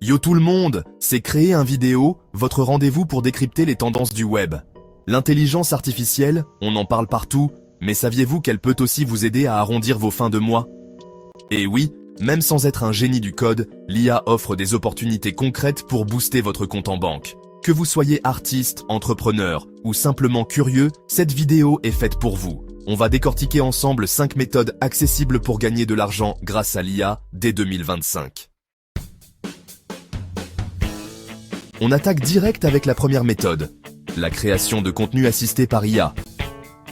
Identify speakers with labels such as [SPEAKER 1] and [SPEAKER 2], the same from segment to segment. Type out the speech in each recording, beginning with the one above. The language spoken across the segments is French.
[SPEAKER 1] Yo tout le monde, c'est Créer un vidéo, votre rendez-vous pour décrypter les tendances du web. L'intelligence artificielle, on en parle partout, mais saviez-vous qu'elle peut aussi vous aider à arrondir vos fins de mois? Et oui, même sans être un génie du code, l'IA offre des opportunités concrètes pour booster votre compte en banque. Que vous soyez artiste, entrepreneur ou simplement curieux, cette vidéo est faite pour vous. On va décortiquer ensemble 5 méthodes accessibles pour gagner de l'argent grâce à l'IA dès 2025. On attaque direct avec la première méthode, la création de contenu assisté par IA.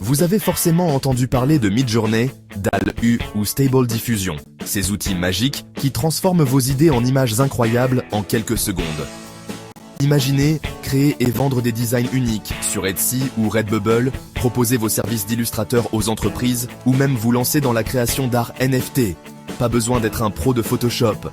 [SPEAKER 1] Vous avez forcément entendu parler de Midjourney, DALL-E ou Stable Diffusion, ces outils magiques qui transforment vos idées en images incroyables en quelques secondes. Imaginez, créer et vendre des designs uniques sur Etsy ou Redbubble, proposer vos services d'illustrateur aux entreprises ou même vous lancer dans la création d'art NFT. Pas besoin d'être un pro de Photoshop.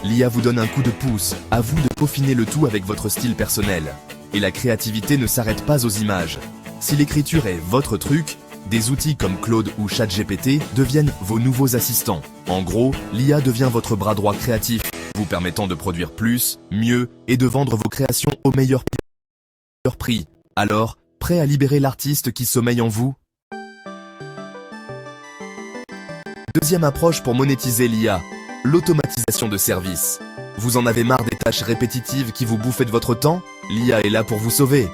[SPEAKER 1] L'IA vous donne un coup de pouce, à vous de peaufiner le tout avec votre style personnel. Et la créativité ne s'arrête pas aux images. Si l'écriture est votre truc, des outils comme Claude ou ChatGPT deviennent vos nouveaux assistants. En gros, l'IA devient votre bras droit créatif, vous permettant de produire plus, mieux et de vendre vos créations au meilleur prix. Alors, prêt à libérer l'artiste qui sommeille en vous? Deuxième approche pour monétiser l'IA, l'automatisation de services. Vous en avez marre des tâches répétitives qui vous bouffent de votre temps? L'IA est là pour vous sauver.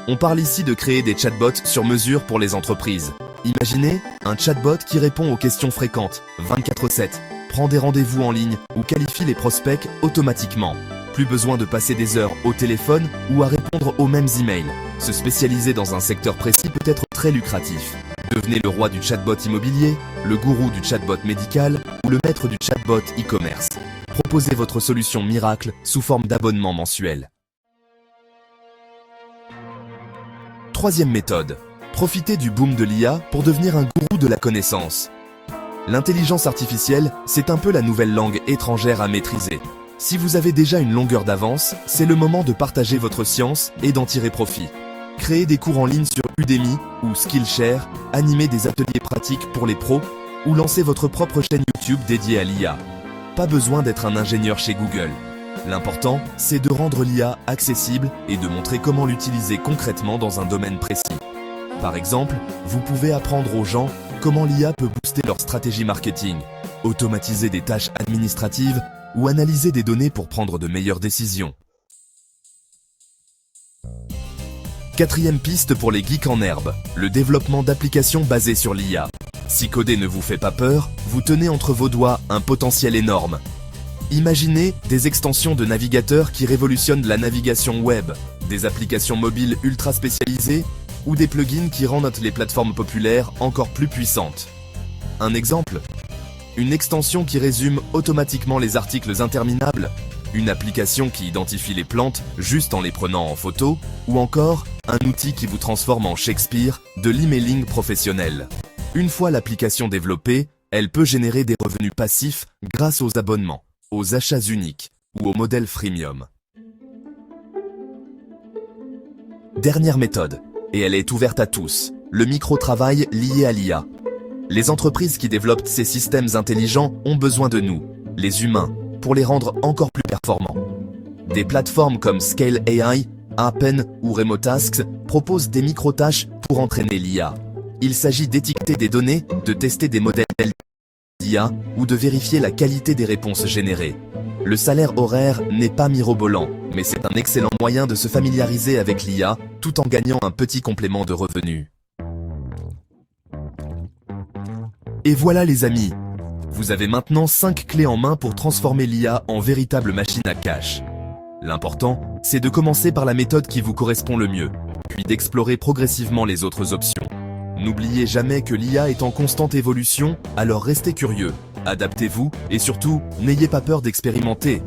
[SPEAKER 1] On parle ici de créer des chatbots sur mesure pour les entreprises. Imaginez un chatbot qui répond aux questions fréquentes, 24/7, prend des rendez-vous en ligne ou qualifie les prospects automatiquement. Plus besoin de passer des heures au téléphone ou à répondre aux mêmes emails. Se spécialiser dans un secteur précis peut être très lucratif. Devenez le roi du chatbot immobilier, le gourou du chatbot médical ou le maître du chatbot e-commerce. Proposez votre solution miracle sous forme d'abonnement mensuel. Troisième méthode, profitez du boom de l'IA pour devenir un gourou de la connaissance. L'intelligence artificielle, c'est un peu la nouvelle langue étrangère à maîtriser. Si vous avez déjà une longueur d'avance, c'est le moment de partager votre science et d'en tirer profit. Créez des cours en ligne sur Udemy ou Skillshare, animez des ateliers pratiques pour les pros ou lancez votre propre chaîne YouTube dédiée à l'IA. Pas besoin d'être un ingénieur chez Google. L'important, c'est de rendre l'IA accessible et de montrer comment l'utiliser concrètement dans un domaine précis. Par exemple, vous pouvez apprendre aux gens comment l'IA peut booster leur stratégie marketing, automatiser des tâches administratives ou analyser des données pour prendre de meilleures décisions. Quatrième piste pour les geeks en herbe, le développement d'applications basées sur l'IA. Si coder ne vous fait pas peur, vous tenez entre vos doigts un potentiel énorme. Imaginez des extensions de navigateurs qui révolutionnent la navigation web, des applications mobiles ultra spécialisées ou des plugins qui rendent les plateformes populaires encore plus puissantes. Un exemple? Une extension qui résume automatiquement les articles interminables, une application qui identifie les plantes juste en les prenant en photo, ou encore un outil qui vous transforme en Shakespeare de l'emailing professionnel. Une fois l'application développée, elle peut générer des revenus passifs grâce aux abonnements, aux achats uniques ou au modèle freemium. Dernière méthode, et elle est ouverte à tous, le micro-travail lié à l'IA. Les entreprises qui développent ces systèmes intelligents ont besoin de nous, les humains, pour les rendre encore plus performants. Des plateformes comme Scale AI, Appen ou Remotasks proposent des micro-tâches pour entraîner l'IA. Il s'agit d'étiqueter des données, de tester des modèles d'IA ou de vérifier la qualité des réponses générées. Le salaire horaire n'est pas mirobolant, mais c'est un excellent moyen de se familiariser avec l'IA tout en gagnant un petit complément de revenus. Et voilà les amis, vous avez maintenant 5 clés en main pour transformer l'IA en véritable machine à cash. L'important, c'est de commencer par la méthode qui vous correspond le mieux, puis d'explorer progressivement les autres options. N'oubliez jamais que l'IA est en constante évolution, alors restez curieux, adaptez-vous et surtout, n'ayez pas peur d'expérimenter.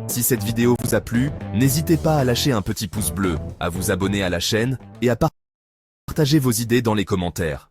[SPEAKER 1] Si cette vidéo vous a plu, n'hésitez pas à lâcher un petit pouce bleu, à vous abonner à la chaîne et à partager vos idées dans les commentaires.